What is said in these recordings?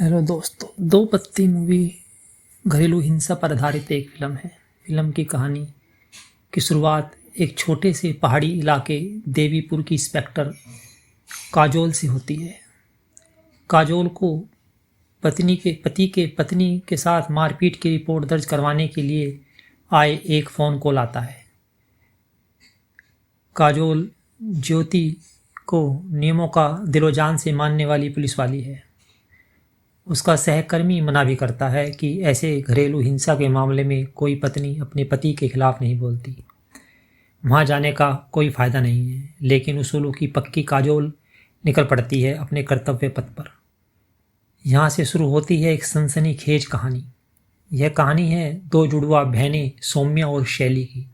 Hello दोस्तों, दो पत्ती मूवी घरेलू हिंसा पर आधारित एक फिल्म है। फिल्म की कहानी की शुरुआत एक छोटे से पहाड़ी इलाके देवीपुर की इंस्पेक्टर काजोल से होती है। काजोल को पति के पत्नी के साथ मारपीट की रिपोर्ट दर्ज करवाने के लिए आए एक फ़ोन कॉल आता है। काजोल ज्योति को नियमों का दिलो जान से मानने वाली पुलिस वाली है। उसका सहकर्मी मना भी करता है कि ऐसे घरेलू हिंसा के मामले में कोई पत्नी अपने पति के खिलाफ नहीं बोलती। वहाँ जाने का कोई फ़ायदा नहीं है, लेकिन उसूलों की पक्की काजोल निकल पड़ती है अपने कर्तव्य पथ पर। यहाँ से शुरू होती है एक सनसनीखेज कहानी। यह कहानी है दो जुड़वा बहनें सौम्या और शैली की।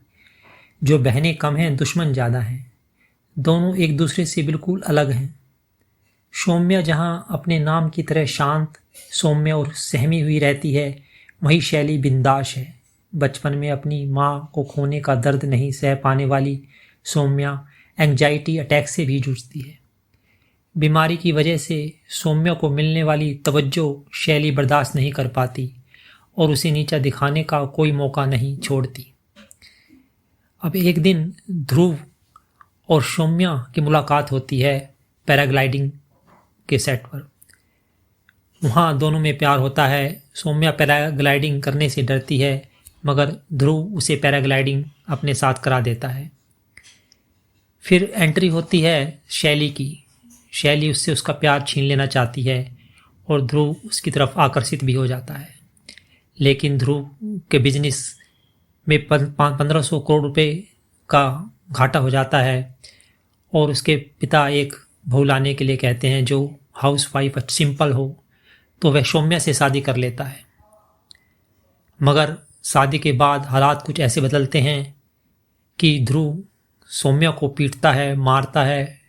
जो बहनें कम हैं, दुश्मन ज़्यादा हैं। दोनों एक दूसरे से बिल्कुल अलग हैं। सौम्या जहाँ अपने नाम की तरह शांत, सौम्य और सहमी हुई रहती है, वहीं शैली बिंदास है। बचपन में अपनी माँ को खोने का दर्द नहीं सह पाने वाली सौम्या एंग्जाइटी अटैक से भी जूझती है। बीमारी की वजह से सौम्या को मिलने वाली तवज्जो शैली बर्दाश्त नहीं कर पाती और उसे नीचा दिखाने का कोई मौका नहीं छोड़ती। अब एक दिन ध्रुव और सौम्या की मुलाकात होती है पैराग्लाइडिंग के सेट पर। वहाँ दोनों में प्यार होता है। सौम्या पैराग्लाइडिंग करने से डरती है, मगर ध्रुव उसे पैराग्लाइडिंग अपने साथ करा देता है। फिर एंट्री होती है शैली की। शैली उससे उसका प्यार छीन लेना चाहती है और ध्रुव उसकी तरफ आकर्षित भी हो जाता है। लेकिन ध्रुव के बिजनेस में 1500 करोड़ रुपए का घाटा हो जाता है और उसके पिता एक बहू लाने के लिए कहते हैं जो हाउस वाइफ सिंपल हो, तो वह सौम्या से शादी कर लेता है। मगर शादी के बाद हालात कुछ ऐसे बदलते हैं कि ध्रुव सौम्या को पीटता है, मारता है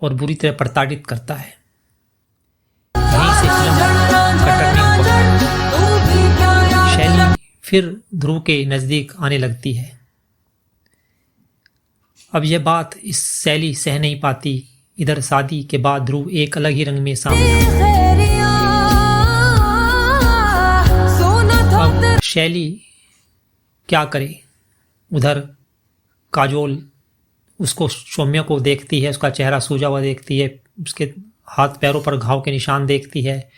और बुरी तरह प्रताड़ित करता है। यहीं से फिल्म का टर्निंग पॉइंट है। शैली फिर ध्रुव के नज़दीक आने लगती है। अब यह बात इस शैली सह नहीं पाती। इधर शादी के बाद ध्रुव एक अलग ही रंग में सामने आता है। अब शैली क्या करे? उधर काजोल उसको सौम्या को देखती है, उसका चेहरा सूजा हुआ देखती है, उसके हाथ पैरों पर घाव के निशान देखती है,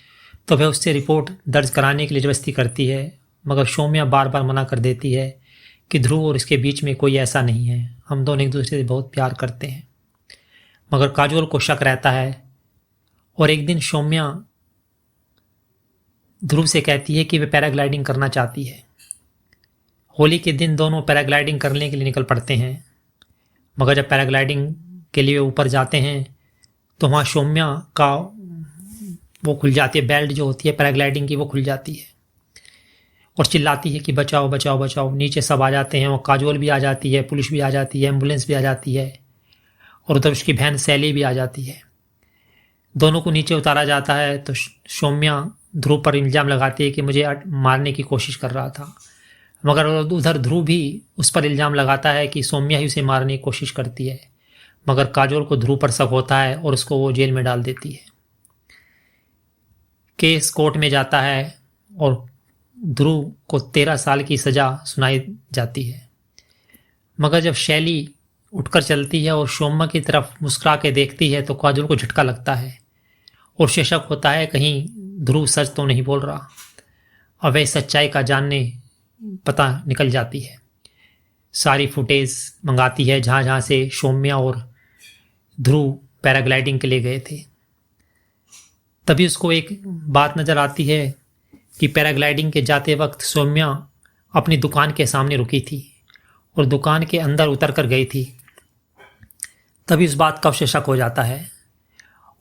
तो वह उससे रिपोर्ट दर्ज कराने के लिए जबरदस्ती करती है। मगर सौम्या बार बार मना कर देती है कि ध्रुव और इसके बीच में कोई ऐसा नहीं है, हम दोनों एक दूसरे से बहुत प्यार करते हैं। मगर काजोल को शक रहता है और एक दिन सौम्या ध्रुव से कहती है कि वे पैराग्लाइडिंग करना चाहती है। होली के दिन दोनों पैराग्लाइडिंग करने के लिए निकल पड़ते हैं। मगर जब पैराग्लाइडिंग के लिए ऊपर जाते हैं तो वहाँ सौम्या का वो खुल जाती है, बेल्ट जो होती है पैराग्लाइडिंग की वो खुल जाती है और चिल्लाती है कि बचाओ बचाओ बचाओ। नीचे सब आ जाते हैं और काजोल भी आ जाती है, पुलिस भी आ जाती है, एम्बुलेंस भी आ जाती है और उधर उसकी बहन शैली भी आ जाती है। दोनों को नीचे उतारा जाता है तो सौम्या ध्रुव पर इल्ज़ाम लगाती है कि मुझे मारने की कोशिश कर रहा था। मगर उधर ध्रुव भी उस पर इल्ज़ाम लगाता है कि सौम्या ही उसे मारने की कोशिश करती है। मगर काजोल को ध्रुव पर शक होता है और उसको वो जेल में डाल देती है। केस कोर्ट में जाता है और ध्रुव को 13 साल की सज़ा सुनाई जाती है। मगर जब शैली उठकर चलती है और सौम्या की तरफ मुस्कुरा के देखती है तो काजोल को झटका लगता है और उसे शक होता है कहीं ध्रुव सच तो नहीं बोल रहा। और वह सच्चाई का जानने पता निकल जाती है। सारी फुटेज मंगाती है जहाँ जहाँ से सौम्या और ध्रुव पैराग्लाइडिंग के लिए गए थे। तभी उसको एक बात नज़र आती है कि पैराग्लाइडिंग के जाते वक्त सौम्या अपनी दुकान के सामने रुकी थी और दुकान के अंदर उतर कर गई थी। तभी उस बात का उसे शक हो जाता है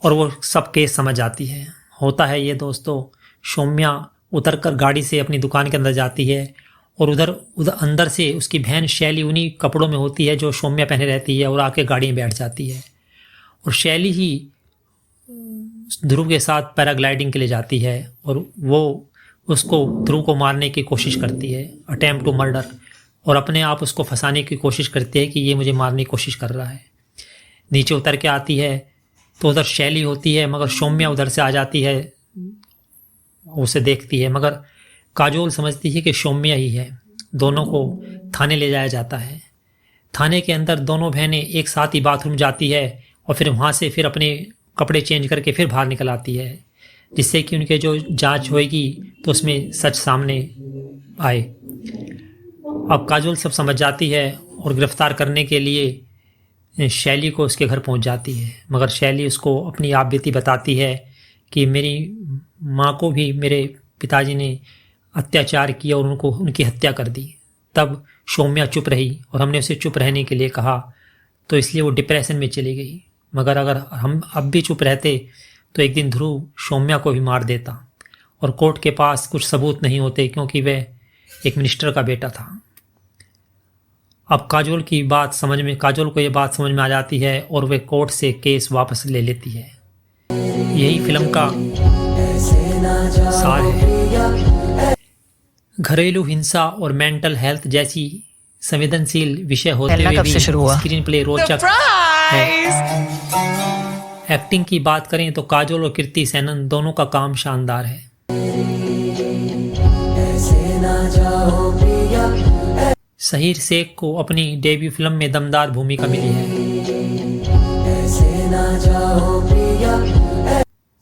और वो सब केस समझ आती है। होता है ये दोस्तों, सौम्या उतर कर गाड़ी से अपनी दुकान के अंदर जाती है और उधर अंदर से उसकी बहन शैली उन्हीं कपड़ों में होती है जो सौम्या पहने रहती है और आके गाड़ी में बैठ जाती है। और शैली ही ध्रुव के साथ पैराग्लाइडिंग के लिए जाती है और वो उसको ध्रुव को मारने की कोशिश करती है, अटेम्प्ट टू मर्डर, और अपने आप उसको फंसाने की कोशिश करती है कि ये मुझे मारने की कोशिश कर रहा है। नीचे उतर के आती है तो उधर शैली होती है, मगर सौम्या उधर से आ जाती है उसे देखती है, मगर काजोल समझती है कि सौम्या ही है। दोनों को थाने ले जाया जाता है। थाने के अंदर दोनों बहनें एक साथ ही बाथरूम जाती है और फिर वहाँ से फिर अपने कपड़े चेंज करके फिर बाहर निकल आती है, जिससे कि उनके जो जांच होएगी तो उसमें सच सामने आए। अब काजोल सब समझ जाती है और गिरफ्तार करने के लिए शैली को उसके घर पहुंच जाती है, मगर शैली उसको अपनी आप बीती बताती है कि मेरी माँ को भी मेरे पिताजी ने अत्याचार किया और उनको उनकी हत्या कर दी। तब सौम्या चुप रही और हमने उसे चुप रहने के लिए कहा, तो इसलिए वो डिप्रेशन में चली गई। मगर अगर हम अब भी चुप रहते तो एक दिन ध्रुव सौम्या को भी मार देता और कोर्ट के पास कुछ सबूत नहीं होते, क्योंकि वह एक मिनिस्टर का बेटा था। अब काजोल को ये बात समझ में आ जाती है और वह कोर्ट से केस वापस ले लेती है। यही फिल्म का सार है। घरेलू हिंसा और मेंटल हेल्थ जैसी संवेदनशील विषय होते हुए भी स्क्रीन प्ले रोचक है। एक्टिंग की बात करें तो काजोल और कृति सेनन दोनों का काम शानदार है। शहीर शेख को अपनी डेब्यू फिल्म में दमदार भूमिका मिली है।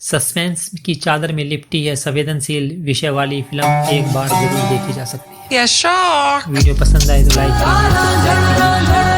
सस्पेंस की चादर में लिपटी है संवेदनशील विषय वाली फिल्म एक बार जरूर देखी जा सकती है। वीडियो पसंद आए तो लाइक कीजिए।